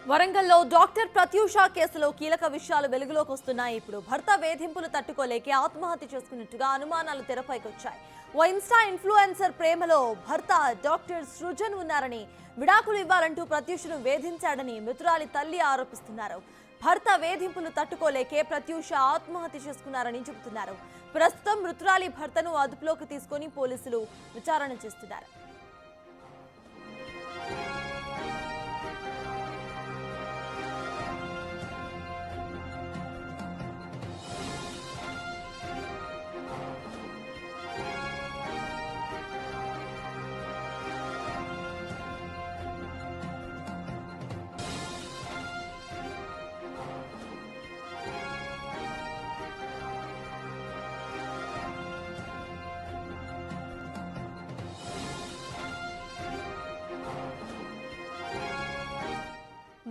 వరంగల్లో డాక్టర్ ప్రత్యూష కేసులో కీలక విషయాలు వెలుగులోకి వస్తున్నాయి. ఇప్పుడు భర్త వేధింపులు తట్టుకోలేక ఆత్మహత్య చేసుకున్నట్టుగా అనుమానాలు తెరపైకొచ్చాయి. ఓ ఇన్స్టా ఇన్ఫ్లుయెన్సర్ ప్రేమలో భర్త డాక్టర్ సృజన్ ఉన్నారని, విడాకులు ఇవ్వాలంటూ ప్రత్యూషను వేధించాడని మృతురాలి తల్లి ఆరోపిస్తున్నారు. భర్త వేధింపులు తట్టుకోలేకే ప్రత్యూష ఆత్మహత్య చేసుకున్నారని చెబుతున్నారు. ప్రస్తుతం మృతురాలి భర్తను అదుపులోకి తీసుకొని పోలీసులు విచారణ చేస్తున్నారు.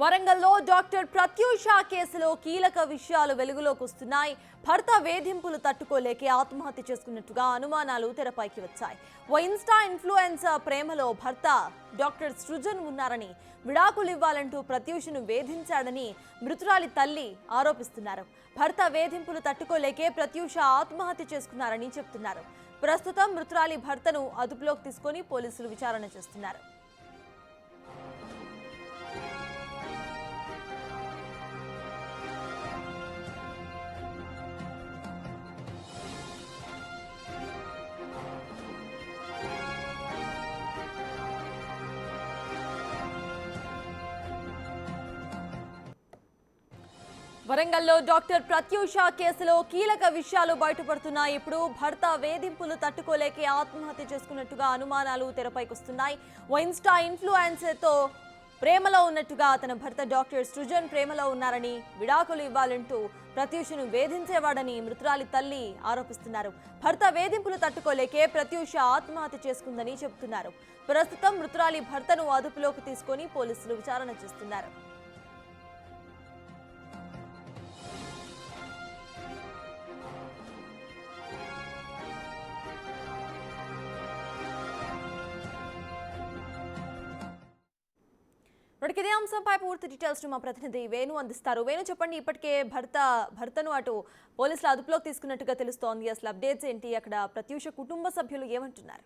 వరంగల్లో డాక్టర్ ప్రత్యూష కేసులో కీలక విషయాలు వెలుగులోకి వస్తున్నాయి. భర్త వేధింపులు తట్టుకోలేకే ఆత్మహత్య చేసుకున్నట్టుగా అనుమానాలు తెరపైకి వచ్చాయి. ఓ ఇన్స్టా ఇన్ఫ్లుయెన్సర్ ప్రేమలో భర్త డాక్టర్ సృజన్ ఉన్నారని, విడాకులు ఇవ్వాలంటూ ప్రత్యూషను వేధించాడని మృతురాలి తల్లి ఆరోపిస్తున్నారు. భర్త వేధింపులు తట్టుకోలేకే ప్రత్యూష ఆత్మహత్య చేసుకున్నారని చెబుతున్నారు. ప్రస్తుతం మృతురాలి భర్తను అదుపులోకి తీసుకొని పోలీసులు విచారణ చేస్తున్నారు. వరంగల్లో డాక్టర్ ప్రత్యూష కేసులో కీలక విషయాలు బయటపడుతున్నాయి. ఇప్పుడు భర్త వేధింపులు తట్టుకోలేకే ఆత్మహత్య చేసుకున్నట్టుగా అనుమానాలు తెరపైకొస్తున్నాయి. ఓ ఇన్స్టా ఇన్ఫ్లుయెన్సర్తో ప్రేమలో ఉన్నట్టుగా తన భర్త డాక్టర్ సృజన్ ప్రేమలో ఉన్నారని, విడాకులు ఇవ్వాలంటూ ప్రత్యూషను వేధించేవాడని మృతురాలి తల్లి ఆరోపిస్తున్నారు. భర్త వేధింపులు తట్టుకోలేకే ప్రత్యూష ఆత్మహత్య చేసుకుందని చెబుతున్నారు. ప్రస్తుతం మృతురాలి భర్తను అదుపులోకి తీసుకొని పోలీసులు విచారణ చేస్తున్నారు. ఇదే అంశంపై పూర్తి డీటెయిల్స్ మా ప్రతినిధి వేణు అందిస్తారు. వేణు, చెప్పండి, ఇప్పటికే భర్తను అటు పోలీసులు అదుపులోకి తీసుకున్నట్టుగా తెలుస్తోంది. అసలు అప్డేట్స్ ఏంటి? అక్కడ ప్రత్యూష కుటుంబ సభ్యులు ఏమంటున్నారు?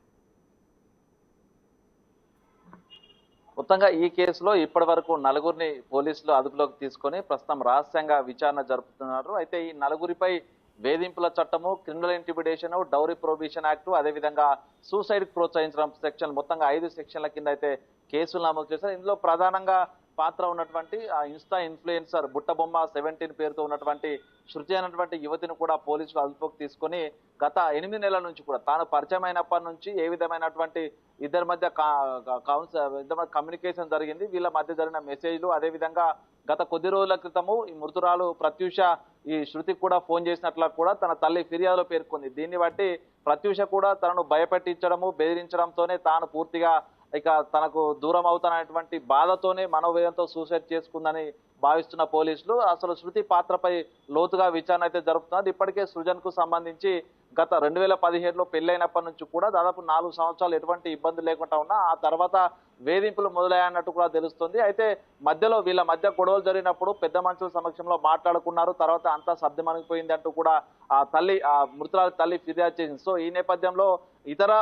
మొత్తంగా ఈ కేసులో ఇప్పటి వరకు నలుగురిని పోలీసులు అదుపులోకి తీసుకొని ప్రస్తుతం రహస్యంగా విచారణ జరుపుతున్నారు. అయితే ఈ నలుగురిపై వేధింపుల చట్టము, criminal intimidation, dowry prohibition act, అదేవిధంగా సూసైడ్ ప్రోత్సహించడం సెక్షన్, మొత్తంగా 5 సెక్షన్ల కింద అయితే కేసులు నమోదు చేశారు. ఇందులో ప్రధానంగా పాత్ర ఉన్నటువంటి ఆ ఇన్స్టా ఇన్ఫ్లుయెన్సర్ బుట్టబొమ్మ 17 పేరుతో ఉన్నటువంటి శృతి అనేటువంటి యువతిని కూడా పోలీసులు అదుపులోకి తీసుకొని గత 8 నెలల నుంచి కూడా తాను పరిచయం అయినప్పటి నుంచి ఏ విధమైనటువంటి ఇద్దరి మధ్య కమ్యూనికేషన్ జరిగింది, వీళ్ళ మధ్య జరిగిన మెసేజ్లు, అదేవిధంగా గత కొద్ది రోజుల క్రితము ఈ మృతురాలు ప్రత్యూష ఈ శృతికి కూడా ఫోన్ చేసినట్లు కూడా తన తల్లి ఫిర్యాదులో పేర్కొంది. దీన్ని బట్టి ప్రత్యూష కూడా తనను భయపెట్టించడము, బెదిరించడంతోనే తాను పూర్తిగా ఇక తనకు దూరం అవుతాననేటువంటి బాధతోనే మనోవేదంతో సూసైడ్ చేసుకుందని భావిస్తున్న పోలీసులు అసలు శృతి పాత్రపై లోతుగా విచారణ అయితే జరుపుతున్నారు. ఇప్పటికే సృజన్ కు సంబంధించి గత 2017లో పెళ్లైనప్పటి నుంచి కూడా దాదాపు 4 సంవత్సరాలు ఎటువంటి ఇబ్బంది లేకుండా ఉన్నా ఆ తర్వాత వేధింపులు మొదలయ్యాయన్నట్టు కూడా తెలుస్తుంది. అయితే మధ్యలో వీళ్ళ మధ్య గొడవలు జరిగినప్పుడు పెద్ద మనుషుల సమక్షంలో మాట్లాడుకున్నారు, తర్వాత అంతా శబ్దమణిగిపోయింది అంటూ కూడా ఆ మృతురాలి తల్లి ఫిర్యాదు చేసింది. సో ఈ నేపథ్యంలో ఇతర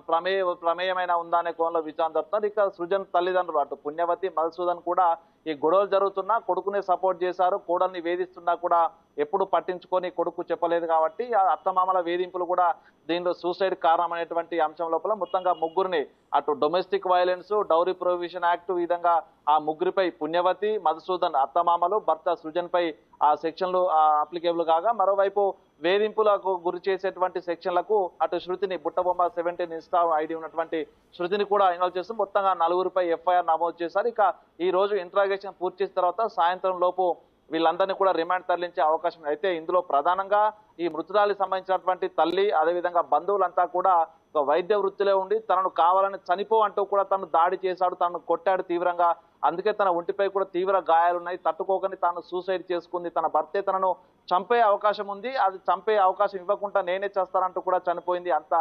ప్రమేయమైన ఉందా అనే కోణంలో విచారణ జరుపుతున్నారు. ఇక సృజన్ తల్లిదండ్రులు అటు పుణ్యవతి, మధుసూదన్ కూడా ఈ గొడవలు జరుగుతున్నా కొడుకునే సపోర్ట్ చేశారు, కోడల్ని వేధిస్తున్నా కూడా ఎప్పుడు పట్టించుకొని కొడుకు చెప్పలేదు కాబట్టి ఆ అత్తమామల వేధింపులు కూడా దీనిలో సూసైడ్ కారణం అనేటువంటి అంశం లోపల మొత్తంగా ముగ్గురిని అటు domestic violence, dowry prohibition act విధంగా ఆ ముగ్గురిపై పుణ్యవతి, మధుసూదన్ అత్తమామలు, భర్త సృజన్ పై ఆ సెక్షన్లు అప్లికేబుల్ కాగా, మరోవైపు వేధింపులకు గురి చేసేటువంటి సెక్షన్లకు అటు శృతిని బుట్టబొమ్మ 17 ఇన్స్టా ఐడి ఉన్నటువంటి శృతిని కూడా ఇన్వాల్వ్ చేస్తూ మొత్తంగా నలుగురిపై ఎఫ్ఐఆర్ నమోదు చేశారు. ఇక ఈ రోజు ఇంట్రాగేషన్ పూర్తి చేసిన తర్వాత సాయంత్రం లోపు వీళ్ళందరినీ కూడా రిమాండ్ తరలించే అవకాశం. అయితే ఇందులో ప్రధానంగా ఈ మృతురాలికి సంబంధించినటువంటి తల్లి, అదేవిధంగా బంధువులంతా కూడా ఒక వైద్య వృత్తిలో ఉండి తనను కావాలని చనిపో అంటూ కూడా తను దాడి చేశాడు, తనను కొట్టాడు తీవ్రంగా, అందుకే తన ఒంటిపై కూడా తీవ్ర గాయాలున్నాయి, తట్టుకోకని తాను సూసైడ్ చేసుకుంది, తన భర్తే తనను చంపే అవకాశం ఉంది, అది చంపే అవకాశం ఇవ్వకుండా నేనే చేస్తానంటూ కూడా చనిపోయింది, అంత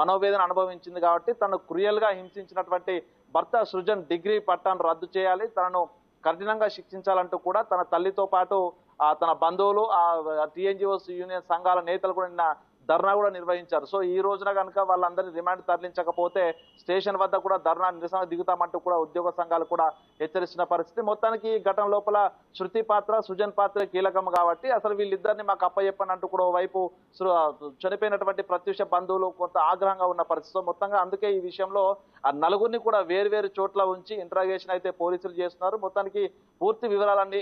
మనోవేదన అనుభవించింది కాబట్టి తను క్రూయల్ గా హింసించినటువంటి భర్త సృజన్ డిగ్రీ పట్టాను రద్దు చేయాలి, తనను కఠినంగా శిక్షించాలంటూ కూడా తన తల్లితో పాటు తన బంధువులు టీఎన్జిఓస్ యూనియన్ సంఘాల నేతలు కూడా నిన్న ధర్నా కూడా నిర్వహించారు. సో ఈ రోజున కనుక వాళ్ళందరినీ రిమాండ్ తరలించకపోతే స్టేషన్ వద్ద కూడా ధర్నా నిరసన దిగుతామంటూ కూడా ఉద్యోగ సంఘాలు కూడా హెచ్చరిస్తున్న పరిస్థితి. మొత్తానికి ఈ ఘటన లోపల శృతి పాత్ర సుజన్ పాత్ర కీలకం కాబట్టి అసలు వీళ్ళిద్దరిని మాకు అప్పచెప్పని అంటూ కూడా ఓవైపు చనిపోయినటువంటి ప్రత్యక్ష బంధువులు కొంత ఆగ్రహంగా ఉన్న పరిస్థితి. మొత్తంగా అందుకే ఈ విషయంలో ఆ నలుగురిని కూడా వేరు చోట్ల ఉంచి ఇంట్రాగేషన్ అయితే పోలీసులు చేస్తున్నారు. మొత్తానికి పూర్తి వివరాలన్నీ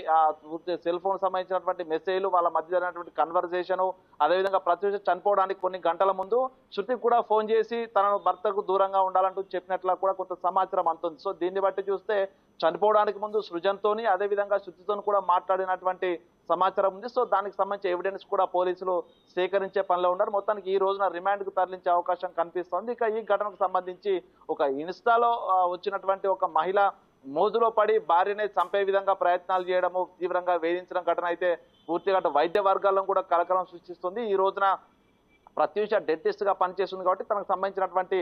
సెల్ ఫోన్ సంబంధించినటువంటి మెసేజ్లు, వాళ్ళ మధ్య జరిగినటువంటి కన్వర్జేషన్, అదేవిధంగా ప్రత్యూష చనిపోవడానికి కొన్ని గంటల ముందు శృతి కూడా ఫోన్ చేసి తన భర్తకు దూరంగా ఉండాలంటూ చెప్పినట్లా కూడా కొంత సమాచారం అందుతుంది. సో దీన్ని బట్టి చూస్తే చనిపోవడానికి ముందు సృజన్తోని అదేవిధంగా శృతితోని కూడా మాట్లాడినటువంటి సమాచారం ఉంది. సో దానికి సంబంధించి ఎవిడెన్స్ కూడా పోలీసులు సేకరించే పనిలో ఉన్నారు. మొత్తానికి ఈ రోజున రిమాండ్ కు తరలించే అవకాశం కనిపిస్తోంది. ఇక ఈ ఘటనకు సంబంధించి ఒక ఇన్స్టాలో వచ్చినటువంటి ఒక మహిళ మోజులో పడి భార్యనే చంపే విధంగా ప్రయత్నాలు చేయడము, తీవ్రంగా వేధించడం ఘటన అయితే పూర్తిగా వైద్య వర్గాలను కూడా కలకలం సృష్టిస్తుంది. ఈ రోజున ప్రత్యూష డెంటిస్ట్ గా పనిచేస్తుంది కాబట్టి తనకు సంబంధించినటువంటి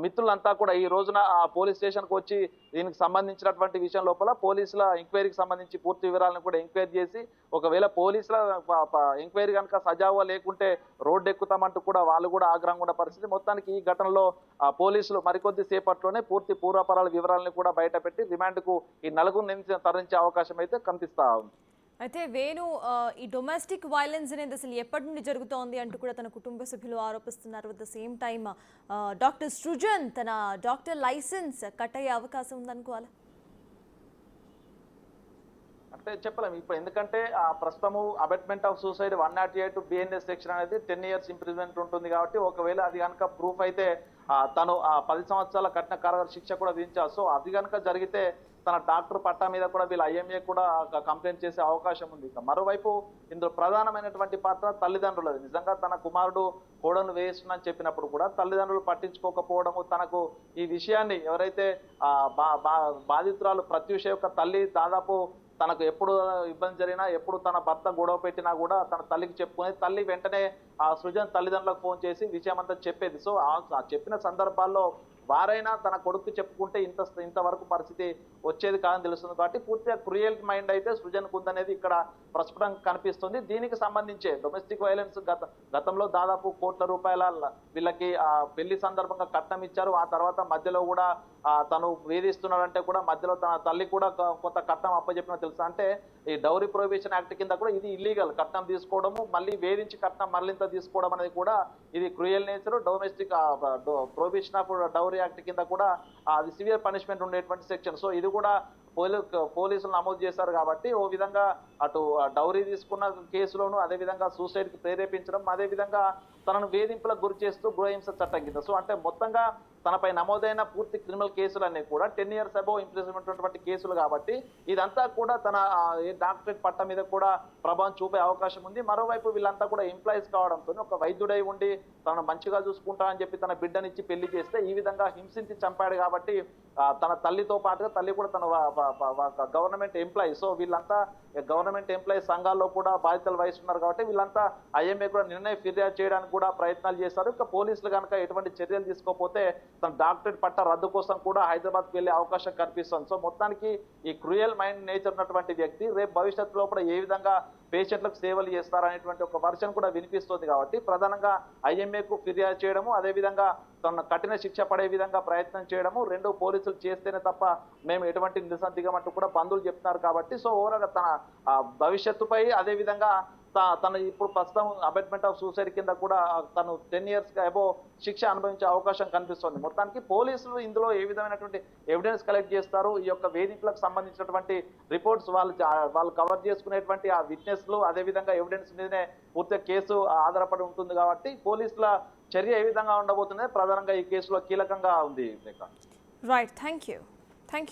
మిత్రులంతా కూడా ఈ రోజున పోలీస్ స్టేషన్ కు వచ్చి దీనికి సంబంధించినటువంటి విషయం లోపల పోలీసుల ఎంక్వైరీకి సంబంధించి పూర్తి వివరాలను కూడా ఎంక్వైరీ చేసి ఒకవేళ పోలీసుల ఎంక్వైరీ కనుక సజావుగా లేకుంటే రోడ్డు ఎక్కుతామంటూ కూడా వాళ్ళు కూడా ఆగ్రహంగా ఉన్న పరిస్థితి. మొత్తానికి ఈ ఘటనలో పోలీసులు మరికొద్ది సేపట్లోనే పూర్తి పూర్వపరాల వివరాలను కూడా బయటపెట్టి రిమాండ్ కు ఈ నలుగురు తరలించే అవకాశం అయితే కనిపిస్తా ఉంది. అయితే వేణు ఈ డొమెస్టిక్ వైలెన్స్ అనేది అసలు ఎప్పటి నుండి జరుగుతోంది అంటూ కూడా తన కుటుంబ సభ్యులు ఆరోపిస్తున్నారు. At the same time doctor Srujan తన డాక్టర్ లైసెన్స్ కట్ అయ్యే అవకాశం ఉందనుకోవాలి. అంటే చెప్పలేము ఇప్పుడు, ఎందుకంటే ప్రస్తుతము abetment of suicide 108 BNS section అనేది 10 years ఇంప్రిజన్మెంట్ ఉంటుంది కాబట్టి ఒకవేళ అది కనుక ప్రూఫ్ అయితే తను 10 సంవత్సరాల కఠిన కారాగార శిక్ష కూడా విధించారు. సో అది కనుక జరిగితే తన డాక్టర్ పట్టా మీద కూడా వీళ్ళ ఐఎంఏ కూడా కంప్లైంట్ చేసే అవకాశం ఉంది. మరోవైపు ఇందులో ప్రధానమైనటువంటి పాత్ర తల్లిదండ్రులది. నిజంగా తన కుమారుడు కోడను వేస్తున్నాని చెప్పినప్పుడు కూడా తల్లిదండ్రులు పట్టించుకోకపోవడము, తనకు ఈ విషయాన్ని ఎవరైతే బాధితురాలు ప్రత్యూష యొక్క తల్లి దాదాపు తనకు ఎప్పుడు ఇబ్బంది జరిగినా ఎప్పుడు తన భర్త గొడవ పెట్టినా కూడా తన తల్లికి చెప్పుకునేది. తల్లి వెంటనే సృజన్ తల్లిదండ్రులకు ఫోన్ చేసి విషయం అంతా చెప్పేది. సో ఆ చెప్పిన సందర్భాల్లో వారైనా తన కొడుకు చెప్పుకుంటే ఇంతవరకు పరిస్థితి వచ్చేది కాదని తెలుస్తుంది. కాబట్టి పూర్తిగా క్రూయల్ మైండ్ అయితే సృజన్కు ఉందనేది ఇక్కడ ప్రస్ఫుటంగా కనిపిస్తుంది. దీనికి సంబంధించే డొమెస్టిక్ వైలెన్స్ గతంలో దాదాపు కోట్ల రూపాయల వీళ్ళకి పెళ్లి సందర్భంగా కట్నం ఇచ్చారు. ఆ తర్వాత మధ్యలో కూడా తను వేధిస్తున్నాడంటే కూడా మధ్యలో తన తల్లి కూడా కొంత కట్నం అప్పచెప్పిన తెలుసు. అంటే ఈ డౌరీ ప్రొహిబిషన్ యాక్ట్ కింద కూడా ఇది ఇల్లీగల్. కట్నం తీసుకోవడము, మళ్ళీ వేధించి కట్నం మరలింత తీసుకోవడం అనేది కూడా ఇది cruel nature. Domestic prohibition of dowry act కింద కూడా అది సివియర్ పనిష్మెంట్ ఉండేటువంటి సెక్షన్. సో ఇది కూడా పోలీసులు నమోదు చేశారు కాబట్టి ఓ విధంగా అటు డౌరీ తీసుకున్న కేసులోను, అదేవిధంగా సూసైడ్ కి ప్రేరేపించడం, అదేవిధంగా తనను వేధింపులకు గురి చేస్తూ గృహహింస చట్టం కింద. సో అంటే మొత్తంగా తనపై నమోదైన పూర్తి క్రిమినల్ కేసులన్నీ కూడా 10 years అబోవ్ ఇంప్రిజన్మెంట్ ఉన్నటువంటి కేసులు కాబట్టి ఇదంతా కూడా తన డాక్టరేట్ పట్టం మీద కూడా ప్రభావం చూపే అవకాశం ఉంది. మరోవైపు వీళ్ళంతా కూడా ఎంప్లాయీస్ కావడంతో ఒక వైద్యుడై ఉండి తనను మంచిగా చూసుకుంటా అని చెప్పి తన బిడ్డనిచ్చి పెళ్లి చేస్తే ఈ విధంగా హింసించి చంపాడు కాబట్టి తన తల్లితో పాటుగా తల్లి కూడా తన గవర్నమెంట్ ఎంప్లాయీ. సో వీళ్ళంతా గవర్నమెంట్ ఎంప్లాయీ సంఘాల్లో కూడా బాధ్యతలు వహిస్తున్నారు కాబట్టి వీళ్ళంతా ఐఎంఏ కూడా నిర్ణయం ఫిర్యాదు చేయడానికి కూడా ప్రయత్నాలు చేశారు. ఇక పోలీసులు కనుక ఎటువంటి చర్యలు తీసుకోకపోతే తన డాక్టరేట్ పట్ట రద్దు కోసం కూడా హైదరాబాద్కి వెళ్లే అవకాశం కనిపిస్తుంది. సో మొత్తానికి ఈ క్రూయల్ మైండ్ నేచర్ ఉన్నటువంటి వ్యక్తి రేపు భవిష్యత్తులో కూడా ఏ విధంగా పేషెంట్లకు సేవలు చేస్తారనేటువంటి ఒక వర్షన్ కూడా వినిపిస్తుంది కాబట్టి ప్రధానంగా ఐఎంఏకు ఫిర్యాదు చేయడము, అదేవిధంగా తన కఠిన శిక్ష పడే విధంగా ప్రయత్నం చేయడము, రెండు పోలీసులు చేస్తేనే తప్ప మేము ఎటువంటి నిరసన దిగమంటూ కూడా బంధువులు చెప్తున్నారు కాబట్టి సో ఓవరాల్ తన భవిష్యత్తుపై అదేవిధంగా తను ఇప్పుడు ప్రస్తుతం అబెట్మెంట్ ఆఫ్ సూసైడ్ కింద కూడా తను 10 years అబోవ్ శిక్ష అనుభవించే అవకాశం కనిపిస్తుంది. మొత్తానికి పోలీసులు ఇందులో ఏ విధమైనటువంటి ఎవిడెన్స్ కలెక్ట్ చేస్తారు, ఈ యొక్క వేధింపులకు సంబంధించినటువంటి రిపోర్ట్స్ వాళ్ళు కవర్ చేసుకునేటువంటి ఆ విట్నెస్లు అదేవిధంగా ఎవిడెన్స్ మీదనే పూర్తిగా కేసు ఆధారపడి ఉంటుంది కాబట్టి పోలీసుల చర్య ఏ విధంగా ఉండబోతుంది ప్రధానంగా ఈ కేసులో కీలకంగా ఉంది. Right, thank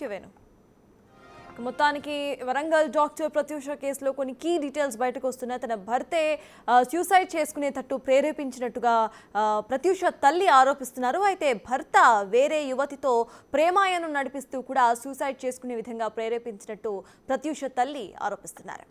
you Venu. మొత్తానికి వరంగల్ డాక్టర్ ప్రత్యూష కేసులో కొన్ని కీ డీటెయిల్స్ బయటకు వస్తున్నాయి. తన భర్తే సూసైడ్ చేసుకునేటట్టు ప్రేరేపించినట్టుగా ప్రత్యూష తల్లి ఆరోపిస్తున్నారు. అయితే భర్త వేరే యువతితో ప్రేమాయణం నడిపిస్తూ కూడా సూసైడ్ చేసుకునే విధంగా ప్రేరేపించినట్టు ప్రత్యూష తల్లి ఆరోపిస్తున్నారు.